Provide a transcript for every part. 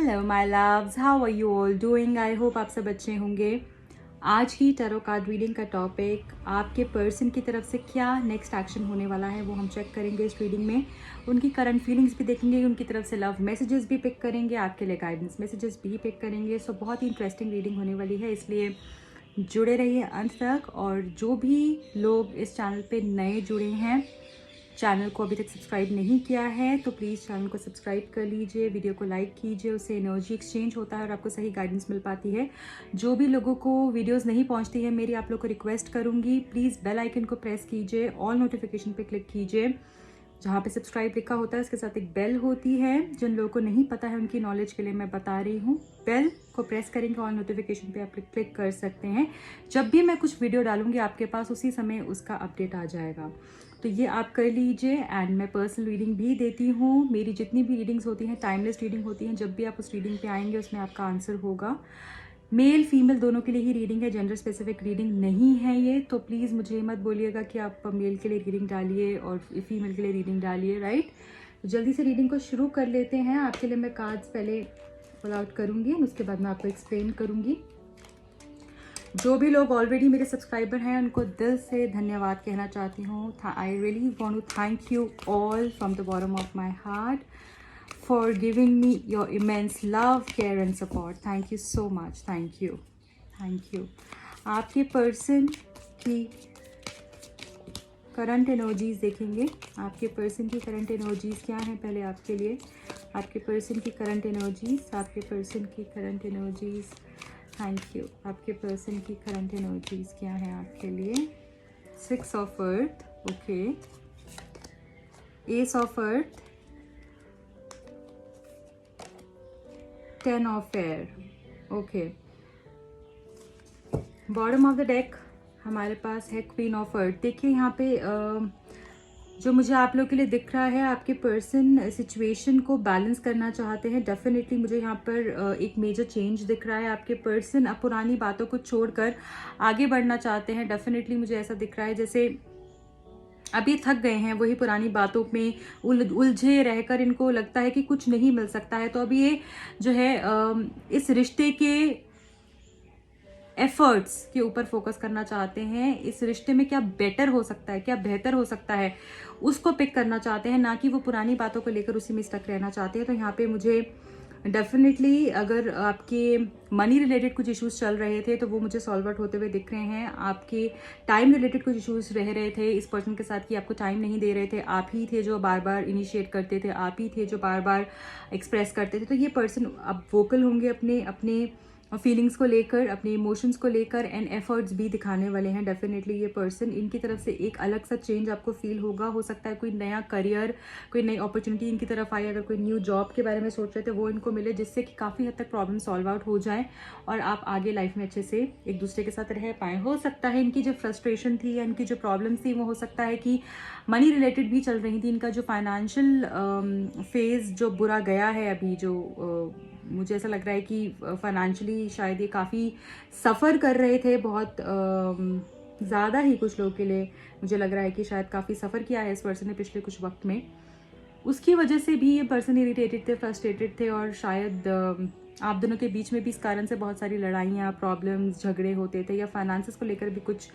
Hello my loves, how are you all doing? I hope आप सब अच्छे होंगे। आज की टैरो कार्ड रीडिंग का टॉपिक आपके पर्सन की तरफ से क्या नेक्स्ट एक्शन होने वाला है वो हम चेक करेंगे इस रीडिंग में। उनकी करंट फीलिंग्स भी देखेंगे, उनकी तरफ से लव मैसेजेस भी पिक करेंगे, आपके लिए गाइडेंस मैसेजेस भी पिक करेंगे। सो बहुत ही इंटरेस्टिंग रीडिंग होने वाली है, इसलिए जुड़े रहिए अंत तक। और जो भी लोग इस चैनल पे नए जुड़े हैं, चैनल को अभी तक सब्सक्राइब नहीं किया है तो प्लीज़ चैनल को सब्सक्राइब कर लीजिए, वीडियो को लाइक कीजिए, उससे एनर्जी एक्सचेंज होता है और आपको सही गाइडेंस मिल पाती है। जो भी लोगों को वीडियोस नहीं पहुंचती है, मेरी आप लोग को रिक्वेस्ट करूंगी, प्लीज़ बेल आइकन को प्रेस कीजिए, ऑल नोटिफिकेशन पे क्लिक कीजिए। जहाँ पे सब्सक्राइब लिखा होता है उसके साथ एक बेल होती है, जिन लोगों को नहीं पता है उनकी नॉलेज के लिए मैं बता रही हूँ। बेल को प्रेस करेंगे, ऑल नोटिफिकेशन पे आप क्लिक कर सकते हैं। जब भी मैं कुछ वीडियो डालूंगी आपके पास उसी समय उसका अपडेट आ जाएगा, तो ये आप कर लीजिए। एंड मैं पर्सनल रीडिंग भी देती हूँ, मेरी जितनी भी रीडिंग्स होती हैं टाइमलेस रीडिंग होती हैं। जब भी आप उस रीडिंग पे आएंगे उसमें आपका आंसर होगा। मेल फीमेल दोनों के लिए ही रीडिंग है, जेंडर स्पेसिफिक रीडिंग नहीं है ये। तो प्लीज़ मुझे मत बोलिएगा कि आप मेल के लिए रीडिंग डालिए और फीमेल के लिए रीडिंग डालिए, राइट? तो जल्दी से रीडिंग को शुरू कर लेते हैं। आपके लिए मैं कार्ड्स पहले पुल आउट करूँगी, उसके बाद मैं आपको एक्सप्लेन करूँगी। जो भी लोग ऑलरेडी मेरे सब्सक्राइबर हैं उनको दिल से धन्यवाद कहना चाहती हूँ। I really want to thank you all from the bottom of my heart for giving me your immense love, care and support. Thank you so much, thank you, thank you. आपके person की current energies देखेंगे। आपके person की current energies क्या हैं पहले आपके लिए? आपके पर्सन की करंट एनर्जीज, आपके पर्सन की करंट एनर्जीज, थैंक यू। आपके पर्सन की करंट एनर्जीज क्या है आपके लिए? 6 of earth, okay, S of earth, 10 of air, okay. Bottom of the deck हमारे पास है क्वीन ऑफ अर्थ। देखिए यहाँ पे जो मुझे आप लोग के लिए दिख रहा है, आपके पर्सन सिचुएशन को बैलेंस करना चाहते हैं। डेफिनेटली मुझे यहाँ पर एक मेजर चेंज दिख रहा है। आपके पर्सन अब पुरानी बातों को छोड़कर आगे बढ़ना चाहते हैं। डेफिनेटली मुझे ऐसा दिख रहा है जैसे अभी थक गए हैं, वही पुरानी बातों में उलझे रहकर इनको लगता है कि कुछ नहीं मिल सकता है। तो अभी ये जो है इस रिश्ते के एफर्ट्स के ऊपर फोकस करना चाहते हैं। इस रिश्ते में क्या बेटर हो सकता है, क्या बेहतर हो सकता है, उसको पिक करना चाहते हैं, ना कि वो पुरानी बातों को लेकर उसी में स्टक रहना चाहते हैं। तो यहाँ पे मुझे डेफिनेटली अगर आपके मनी रिलेटेड कुछ इश्यूज चल रहे थे तो वो मुझे सॉल्व आउट होते हुए दिख रहे हैं। आपके टाइम रिलेटेड कुछ इश्यूज रह रहे थे इस पर्सन के साथ कि आपको टाइम नहीं दे रहे थे, आप ही थे जो बार बार इनिशिएट करते थे, आप ही थे जो बार बार एक्सप्रेस करते थे। तो ये पर्सन अब वोकल होंगे अपने अपने फीलिंग्स को लेकर, अपने इमोशंस को लेकर, एंड एफर्ट्स भी दिखाने वाले हैं। डेफिनेटली ये पर्सन, इनकी तरफ से एक अलग सा चेंज आपको फील होगा। हो सकता है कोई नया करियर, कोई नई अपॉर्चुनिटी इनकी तरफ आए। अगर कोई न्यू जॉब के बारे में सोच रहे थे वो इनको मिले, जिससे कि काफ़ी हद तक प्रॉब्लम सॉल्व आउट हो जाए और आप आगे लाइफ में अच्छे से एक दूसरे के साथ रह पाएँ। हो सकता है इनकी जो फ्रस्ट्रेशन थी या इनकी जो प्रॉब्लम थी वो हो सकता है कि मनी रिलेटेड भी चल रही थी। इनका जो फाइनेंशियल फेज जो बुरा गया है अभी, जो मुझे ऐसा लग रहा है कि फाइनेंशियली शायद ये काफ़ी सफ़र कर रहे थे, बहुत ज़्यादा ही कुछ लोगों के लिए मुझे लग रहा है कि शायद काफ़ी सफ़र किया है इस पर्सन ने पिछले कुछ वक्त में। उसकी वजह से भी ये पर्सन इरिटेटेड थे, फ्रस्ट्रेटेड थे, और शायद आप दोनों के बीच में भी इस कारण से बहुत सारी लड़ाइयाँ, प्रॉब्लम्स, झगड़े होते थे, या फाइनेंसेस को लेकर भी कुछ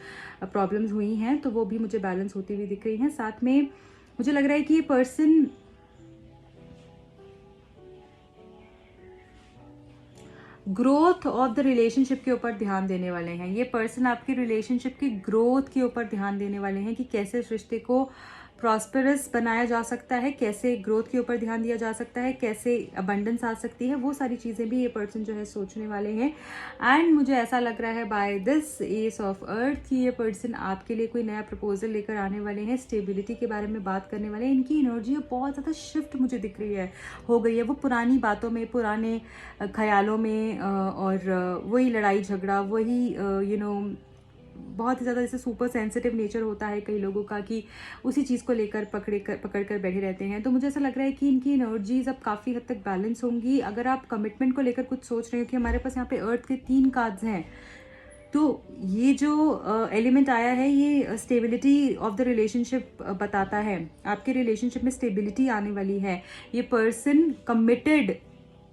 प्रॉब्लम्स हुई हैं, तो वो भी मुझे बैलेंस होती हुई दिख रही हैं। साथ में मुझे लग रहा है कि ये person growth of the relationship के ऊपर ध्यान देने वाले हैं। ये पर्सन आपकी रिलेशनशिप की ग्रोथ के ऊपर ध्यान देने वाले हैं कि कैसे इस रिश्ते को प्रॉस्पेरस बनाया जा सकता है, कैसे ग्रोथ के ऊपर ध्यान दिया जा सकता है, कैसे अबंडेंस आ सकती है, वो सारी चीज़ें भी ये पर्सन जो है सोचने वाले हैं। एंड मुझे ऐसा लग रहा है by this ace of earth कि ये पर्सन आपके लिए कोई नया प्रपोजल लेकर आने वाले हैं, स्टेबिलिटी के बारे में बात करने वाले हैं। इनकी एनर्जी बहुत ज़्यादा शिफ्ट मुझे दिख रही है, हो गई है। वो पुरानी बातों में, पुराने ख्यालों में और वही लड़ाई झगड़ा, वही बहुत ही ज़्यादा जैसे सुपर सेंसिटिव नेचर होता है कई लोगों का कि उसी चीज़ को लेकर पकड़ कर बैठे रहते हैं। तो मुझे ऐसा लग रहा है कि इनकी एनर्जीज अब काफ़ी हद तक बैलेंस होंगी। अगर आप कमिटमेंट को लेकर कुछ सोच रहे हो, कि हमारे पास यहाँ पे अर्थ के 3 कार्ड्स हैं, तो ये जो एलिमेंट आया है ये स्टेबिलिटी ऑफ द रिलेशनशिप बताता है। आपके रिलेशनशिप में स्टेबिलिटी आने वाली है। ये पर्सन कमिटेड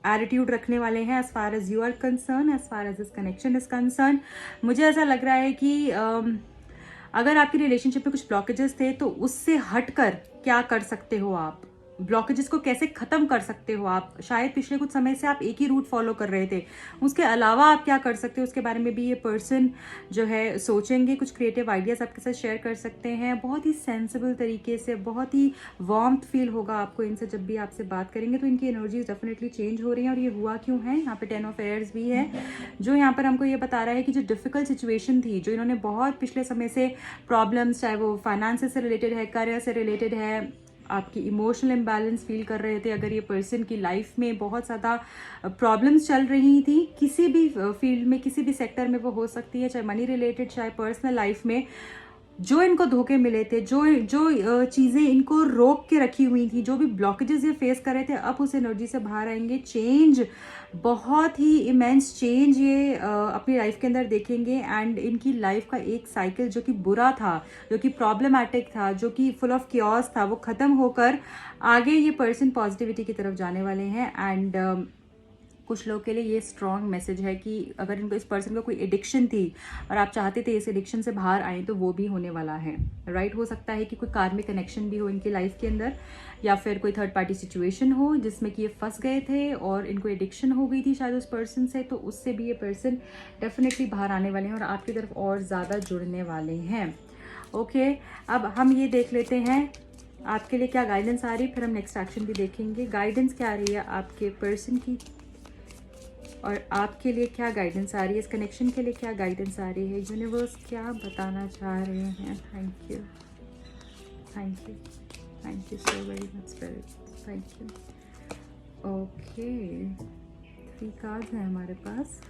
एटीट्यूड रखने वाले हैं as far as you are concern, as far as this connection is concern. मुझे ऐसा लग रहा है कि अगर आपकी रिलेशनशिप में कुछ ब्लॉकेजेस थे तो उससे हटकर क्या कर सकते हो आप, ब्लॉकेजेस को कैसे खत्म कर सकते हो आप। शायद पिछले कुछ समय से आप एक ही रूट फॉलो कर रहे थे, उसके अलावा आप क्या कर सकते हो उसके बारे में भी ये पर्सन जो है सोचेंगे। कुछ क्रिएटिव आइडियाज आपके साथ शेयर कर सकते हैं, बहुत ही सेंसिबल तरीके से, बहुत ही वार्मथ फील होगा आपको इनसे जब भी आपसे बात करेंगे। तो इनकी एनर्जीज डेफिनेटली चेंज हो रही हैं। और ये हुआ क्यों है, यहाँ पे 10 ऑफ एयर्स भी है, जो यहाँ पर हमको ये बता रहा है कि जो डिफिकल्ट सिचुएशन थी, जो इन्होंने बहुत पिछले समय से प्रॉब्लम्स, चाहे वो फाइनेंस से रिलेटेड है, करियर से रिलेटेड है, आपकी इमोशनल इम्बैलेंस फील कर रहे थे, अगर ये पर्सन की लाइफ में बहुत ज़्यादा प्रॉब्लम्स चल रही थी, किसी भी फील्ड में, किसी भी सेक्टर में वो हो सकती है, चाहे मनी रिलेटेड, चाहे पर्सनल लाइफ में, जो इनको धोखे मिले थे, जो चीज़ें इनको रोक के रखी हुई थी, जो भी ब्लॉकेजेस ये फेस कर रहे थे, अब उस एनर्जी से बाहर आएंगे। चेंज, बहुत ही इमेंस चेंज ये अपनी लाइफ के अंदर देखेंगे। एंड इनकी लाइफ का एक साइकिल जो कि बुरा था, जो कि प्रॉब्लमैटिक था, जो कि फुल ऑफ क्योस था, वो ख़त्म होकर आगे ये पर्सन पॉजिटिविटी की तरफ जाने वाले हैं। एंड कुछ लोग के लिए ये स्ट्रॉन्ग मैसेज है कि अगर इनको, इस पर्सन को कोई एडिक्शन थी और आप चाहते थे इस एडिक्शन से बाहर आए, तो वो भी होने वाला है, राइट। हो सकता है कि कोई कार्मिक कनेक्शन भी हो इनकी लाइफ के अंदर, या फिर कोई थर्ड पार्टी सिचुएशन हो जिसमें कि ये फंस गए थे और इनको एडिक्शन हो गई थी शायद उस पर्सन से, तो उससे भी ये पर्सन डेफिनेटली बाहर आने वाले हैं और आपकी तरफ और ज़्यादा जुड़ने वाले हैं। ओके, अब हम ये देख लेते हैं आपके लिए क्या गाइडेंस आ रही है, फिर हम नेक्स्ट एक्शन भी देखेंगे। गाइडेंस क्या आ रही है आपके पर्सन की, और आपके लिए क्या गाइडेंस आ रही है, इस कनेक्शन के लिए क्या गाइडेंस आ रही है, यूनिवर्स क्या बताना चाह रहे हैं। Thank you, thank you, thank you so very much spirit, thank you. Okay, 3 cards हैं हमारे पास।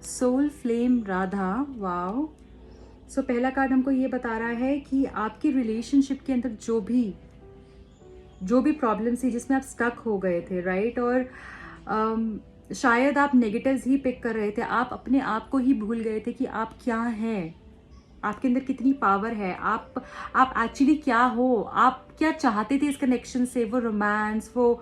Soul flame Radha, wow. So पहला कार्ड हमको ये बता रहा है कि आपकी रिलेशनशिप के अंदर जो भी प्रॉब्लम थी, जिसमें आप स्टक हो गए थे, राइट, और शायद आप नेगेटिव्स ही पिक कर रहे थे, आप अपने आप को ही भूल गए थे कि आप क्या हैं, आपके अंदर कितनी पावर है, आप एक्चुअली क्या हो, आप क्या चाहते थे इस कनेक्शन से, वो रोमांस, वो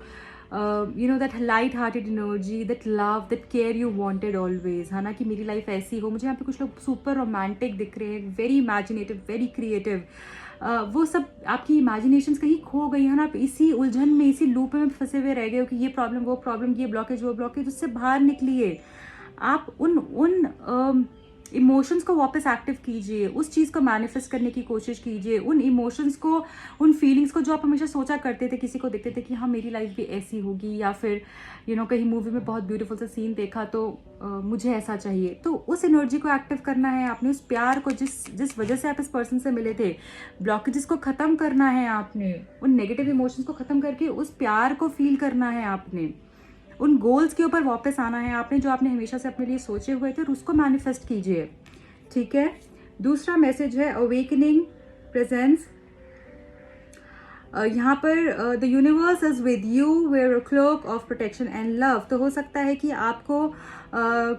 that light hearted energy, that love, that care you wanted always, है ना, कि मेरी लाइफ ऐसी हो। मुझे यहाँ पे कुछ लोग सुपर रोमांटिक दिख रहे हैं, वेरी इमेजिनेटिव, वेरी क्रिएटिव, वो सब आपकी इमेजिनेशंस कहीं खो गई है ना, आप इसी उलझन में, इसी लूप में फंसे हुए रह गए हो कि ये प्रॉब्लम, वो प्रॉब्लम, ये ब्लॉकेज, वो ब्लॉकेज, उससे बाहर निकलिए। आप उन इमोशंस को वापस एक्टिव कीजिए, उस चीज़ को मैनिफेस्ट करने की कोशिश कीजिए, उन इमोशंस को, उन फीलिंग्स को जो आप हमेशा सोचा करते थे, किसी को देखते थे कि हाँ मेरी लाइफ भी ऐसी होगी, या फिर कहीं मूवी में बहुत ब्यूटीफुल सा सीन देखा तो मुझे ऐसा चाहिए, तो उस एनर्जी को एक्टिव करना है आपने, उस प्यार को, जिस वजह से आप इस पर्सन से मिले थे, ब्लॉकेजेस को ख़त्म करना है आपने, उन नेगेटिव इमोशंस को ख़त्म करके उस प्यार को फील करना है आपने, उन गोल्स के ऊपर वापस आना है आपने, जो आपने हमेशा से अपने लिए सोचे हुए थे, और उसको मैनिफेस्ट कीजिए, ठीक है। दूसरा मैसेज है अवेकनिंग प्रेजेंस। यहाँ पर the universe is with you, wear a cloak of protection and love. तो हो सकता है कि आपको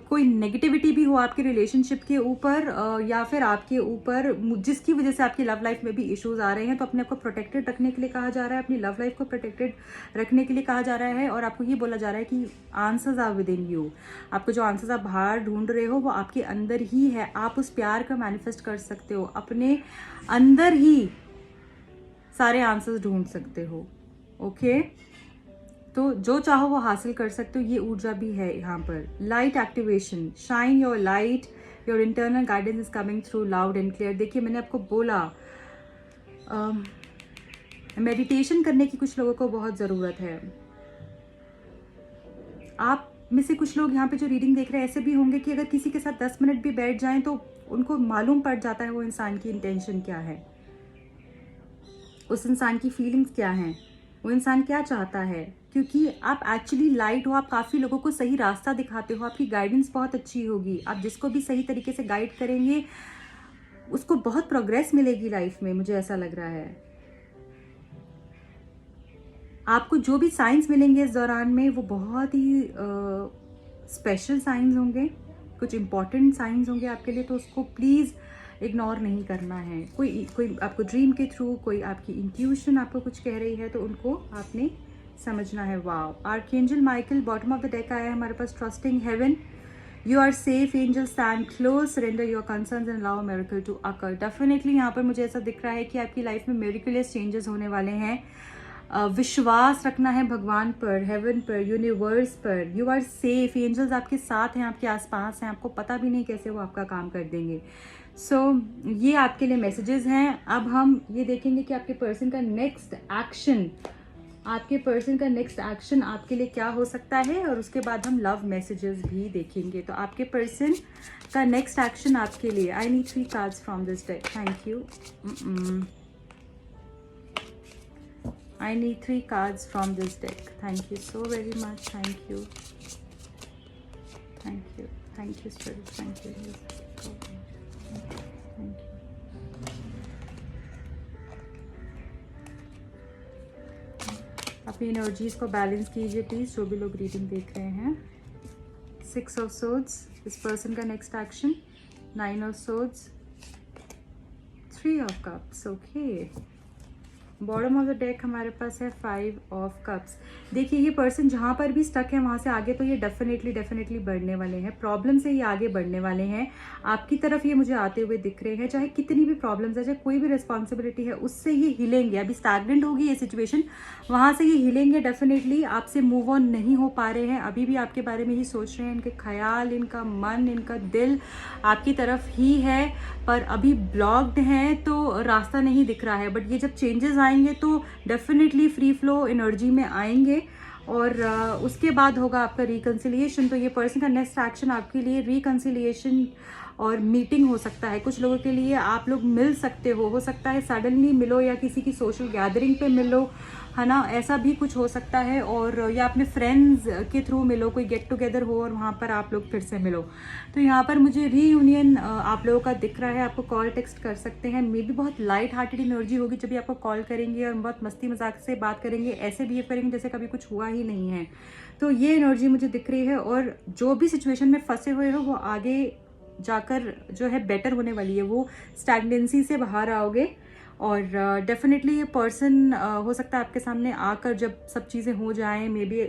कोई नेगेटिविटी भी हो आपके रिलेशनशिप के ऊपर, या फिर आपके ऊपर, जिसकी वजह से आपकी लव लाइफ में भी इश्यूज आ रहे हैं, तो अपने आप को प्रोटेक्टेड रखने के लिए कहा जा रहा है, अपनी लव लाइफ को प्रोटेक्टेड रखने के लिए कहा जा रहा है, और आपको ये बोला जा रहा है कि answers are within you. आपको जो आंसर्स आप बाहर ढूंढ रहे हो वो आपके अंदर ही है, आप उस प्यार का मैनिफेस्ट कर सकते हो, अपने अंदर ही सारे आंसर्स ढूंढ सकते हो। ओके, तो जो चाहो वो हासिल कर सकते हो, ये ऊर्जा भी है यहाँ पर। Light activation, shine your light, your internal guidance is coming through loud and clear. देखिए, मैंने आपको बोला मेडिटेशन करने की कुछ लोगों को बहुत ज़रूरत है। आप में से कुछ लोग यहाँ पे जो रीडिंग देख रहे हैं ऐसे भी होंगे कि अगर किसी के साथ 10 मिनट भी बैठ जाएं तो उनको मालूम पड़ जाता है वो इंसान की इंटेंशन क्या है, उस इंसान की फीलिंग्स क्या हैं, वो इंसान क्या चाहता है, क्योंकि आप एक्चुअली लाइट हो, आप काफ़ी लोगों को सही रास्ता दिखाते हो, आपकी गाइडेंस बहुत अच्छी होगी, आप जिसको भी सही तरीके से गाइड करेंगे उसको बहुत प्रोग्रेस मिलेगी लाइफ में, मुझे ऐसा लग रहा है। आपको जो भी साइंस मिलेंगे इस दौरान में वो बहुत ही स्पेशल साइंस होंगे, कुछ इम्पॉर्टेंट साइंस होंगे आपके लिए, तो उसको प्लीज़ इग्नोर नहीं करना है। कोई आपको ड्रीम के थ्रू, कोई आपकी इंट्यूशन आपको कुछ कह रही है तो उनको आपने समझना है। Wow, archangel Michael bottom of the deck आया है हमारे पास। Trusting heaven, you are safe, angel stand close, surrender your concerns and allow miracle to occur. Definitely यहाँ पर मुझे ऐसा दिख रहा है कि आपकी लाइफ में मिरेकुलस चेंजेस होने वाले हैं। विश्वास रखना है भगवान पर, हेवन पर, यूनिवर्स पर। यू आर सेफ, एंजल्स आपके साथ हैं, आपके आसपास हैं, आपको पता भी नहीं कैसे वो आपका काम कर देंगे। सो ये आपके लिए मैसेजेस हैं। अब हम ये देखेंगे कि आपके पर्सन का नेक्स्ट एक्शन, आपके पर्सन का नेक्स्ट एक्शन आपके लिए क्या हो सकता है, और उसके बाद हम लव मैसेजेस भी देखेंगे। तो आपके पर्सन का नेक्स्ट एक्शन आपके लिए, I need 3 cards from this deck, thank you. I need 3 cards from this deck. Thank you so very much. Thank you. Thank you. Thank you, Spirit. Thank you. Thank you. अपनी energies को balance कीजिए please, जो भी लोग reading देख रहे हैं। 6 of Swords, इस पर्सन का next action. 9 of Swords, 3 of Cups. Okay, bottom of the deck हमारे पास है 5 of Cups। देखिए ये पर्सन जहाँ पर भी स्टक है वहाँ से आगे तो ये डेफिनेटली बढ़ने वाले हैं। प्रॉब्लम से ये आगे बढ़ने वाले हैं, आपकी तरफ ये मुझे आते हुए दिख रहे हैं। चाहे कितनी भी प्रॉब्लम्स है, चाहे कोई भी रिस्पॉन्सिबिलिटी है, उससे ये हिलेंगे। अभी स्टैग्नेंट होगी ये सिचुएशन, वहाँ से ये हिलेंगे डेफिनेटली। आपसे मूव ऑन नहीं हो पा रहे हैं, अभी भी आपके बारे में ही सोच रहे हैं। इनके ख्याल, इनका मन, इनका दिल आपकी तरफ ही है, पर अभी ब्लॉक्ड हैं, तो रास्ता नहीं दिख रहा है। बट ये जब चेंजेस आएंगे तो डेफिनेटली फ्री फ्लो एनर्जी में आएंगे, और उसके बाद होगा आपका रिकन्सिलिएशन। तो ये पर्सन का नेक्स्ट एक्शन आपके लिए रिकन्सिलिएशन और मीटिंग हो सकता है। कुछ लोगों के लिए आप लोग मिल सकते हो सकता है सडनली मिलो, या किसी की सोशल गैदरिंग पे मिलो, है ना, ऐसा भी कुछ हो सकता है। और या अपने फ्रेंड्स के थ्रू मिलो, कोई गेट टुगेदर हो और वहाँ पर आप लोग फिर से मिलो। तो यहाँ पर मुझे रीयूनियन आप लोगों का दिख रहा है। आपको कॉल टेक्स्ट कर सकते हैं, मे बी बहुत लाइट हार्टेड एनर्जी होगी जब भी आपको कॉल करेंगे, और बहुत मस्ती मजाक से बात करेंगे, ऐसे बिहेव करेंगे जैसे कभी कुछ हुआ ही नहीं है। तो ये एनर्जी मुझे दिख रही है, और जो भी सिचुएशन में फंसे हुए हो वो आगे जाकर जो है बेटर होने वाली है। वो स्टैग्नेंसी से बाहर आओगे, और डेफिनेटली ये पर्सन हो सकता है आपके सामने आकर जब सब चीज़ें हो जाएं, मे बी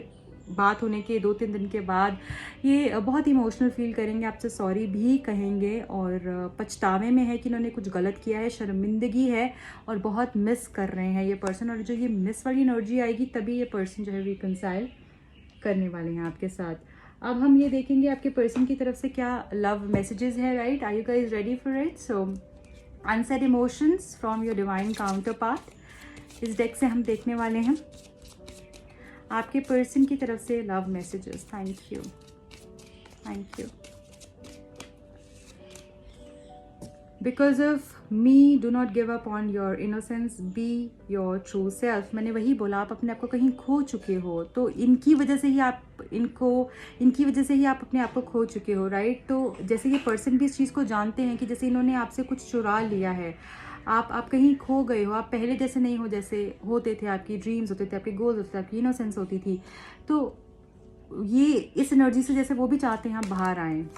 बात होने के 2-3 दिन के बाद ये बहुत इमोशनल फील करेंगे, आपसे सॉरी भी कहेंगे, और पछतावे में है कि इन्होंने कुछ गलत किया है, शर्मिंदगी है, और बहुत मिस कर रहे हैं ये पर्सन। और जो ये मिस वाली एनर्जी आएगी तभी ये पर्सन जो है रिकंसाइल करने वाले हैं आपके साथ। अब हम ये देखेंगे आपके पर्सन की तरफ से क्या लव मैसेजेस है, right? Are you guys ready for it? So unsaid emotions from your divine counterpart, इस डेक से हम देखने वाले हैं आपके पर्सन की तरफ से love messages. Thank you, thank you. Because of me do not give up on your innocence, be your true self. मैंने वही बोला, आप अपने आप को कहीं खो चुके हो, तो इनकी वजह से ही आप इनकी वजह से ही आप अपने आप को खो चुके हो, राइट? तो जैसे ये पर्सन भी इस चीज़ को जानते हैं कि जैसे इन्होंने आपसे कुछ चुरा लिया है, आप कहीं खो गए हो, आप पहले जैसे नहीं हो जैसे होते थे, आपकी ड्रीम्स होते थे, आपके गोल्स होते थे, आपकी इनोसेंस होती थी। तो ये इस एनर्जी से जैसे वो भी चाहते हैं आप बाहर आएँ।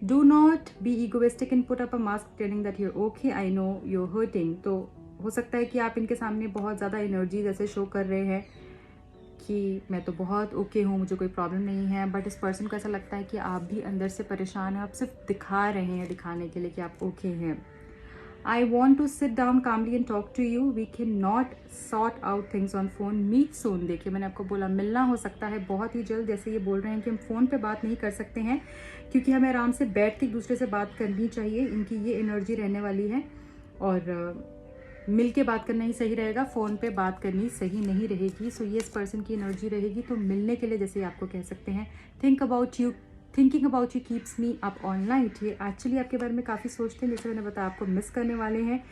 Do not be egoistic and put up a mask telling that you're okay, I know you're hurting। तो हो सकता है कि आप इनके सामने बहुत ज़्यादा एनर्जी जैसे शो कर रहे हैं कि मैं तो बहुत ओके हूँ, मुझे कोई प्रॉब्लम नहीं है, बट इस पर्सन को ऐसा लगता है कि आप भी अंदर से परेशान हैं, आप सिर्फ दिखा रहे हैं दिखाने के लिए कि आप ओके हैं। I want to sit down calmly and talk to you. We cannot sort out things on phone. Meet soon। देखिए मैंने आपको बोला मिलना हो सकता है बहुत ही जल्द। जैसे ये बोल रहे हैं कि हम फ़ोन पे बात नहीं कर सकते हैं, क्योंकि हमें आराम से बैठ के एक दूसरे से बात करनी चाहिए। इनकी ये एनर्जी रहने वाली है, और मिल के बात करना ही सही रहेगा, फ़ोन पे बात करनी सही नहीं रहेगी। सो ये इस पर्सन की एनर्जी रहेगी। तो मिलने के लिए जैसे आपको कह सकते हैं, thinking about you keeps me up all night. ये एक्चुअली आपके बारे में काफ़ी सोचते हैं, जैसे मैंने बताया आपको मिस करने वाले हैं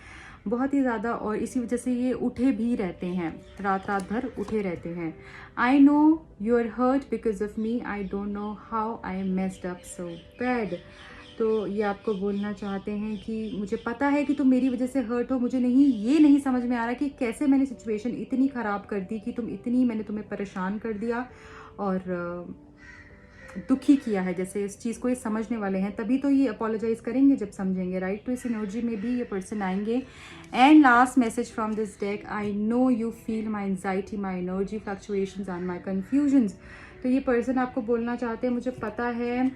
बहुत ही ज़्यादा, और इसी वजह से ये उठे भी रहते हैं, रात भर उठे रहते हैं। I know you are hurt because of me, I don't know how I messed up so bad. तो ये आपको बोलना चाहते हैं कि मुझे पता है कि तुम मेरी वजह से हर्ट हो, मुझे ये नहीं समझ में आ रहा कि कैसे मैंने सिचुएशन इतनी ख़राब कर दी कि मैंने तुम्हें परेशान कर दिया, और दुखी किया है, जैसे इस चीज़ को ये समझने वाले हैं, तभी तो ये अपोलोजाइज करेंगे जब समझेंगे, राइट। तो इस एनर्जी में भी ये पर्सन आएंगे। And last message from this deck, I know you feel my anxiety, my energy fluctuations and my confusions. तो ये पर्सन आपको बोलना चाहते हैं, मुझे पता है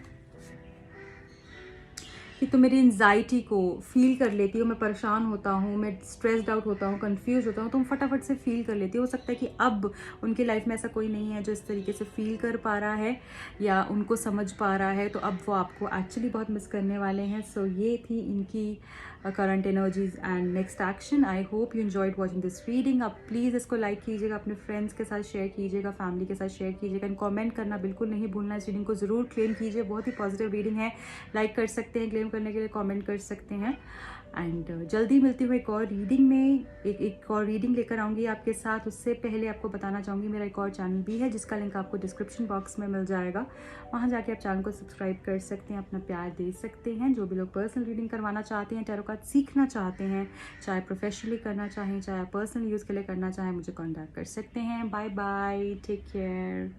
कि तो मेरी एंजाइटी को फील कर लेती हूँ, मैं परेशान होता हूँ, मैं स्ट्रेस्ड आउट होता हूँ, कंफ्यूज होता हूँ, तो फटाफट से फील कर लेती हूँ। हो सकता है कि अब उनकी लाइफ में ऐसा कोई नहीं है जो इस तरीके से फील कर पा रहा है या उनको समझ पा रहा है, तो अब वो आपको एक्चुअली बहुत मिस करने वाले हैं। सो ये थी इनकी current energies and next action. I hope you enjoyed watching this reading. आप प्लीज़ इसको लाइक कीजिएगा, अपने फ्रेंड्स के साथ शेयर कीजिएगा, फैमिली के साथ शेयर कीजिएगा, एंड कमेंट करना बिल्कुल नहीं भूलना। इस रीडिंग को ज़रूर क्लेम कीजिए, बहुत ही पॉजिटिव रीडिंग है। लाइक कर सकते हैं, क्लेम करने के लिए कमेंट कर सकते हैं। एंड जल्दी मिलती हूँ एक और रीडिंग में, एक और रीडिंग लेकर आऊँगी आपके साथ। उससे पहले आपको बताना चाहूँगी मेरा एक और चैनल भी है जिसका लिंक आपको डिस्क्रिप्शन बॉक्स में मिल जाएगा। वहाँ जाके आप चैनल को सब्सक्राइब कर सकते हैं, अपना प्यार दे सकते हैं। जो भी लोग पर्सनल रीडिंग करवाना चाहते हैं, टैरो कार्ड सीखना चाहते हैं, चाहे प्रोफेशनली करना चाहें, चाहे पर्सनल यूज़ के लिए करना चाहें, मुझे कॉन्टैक्ट कर सकते हैं। Bye bye, take care.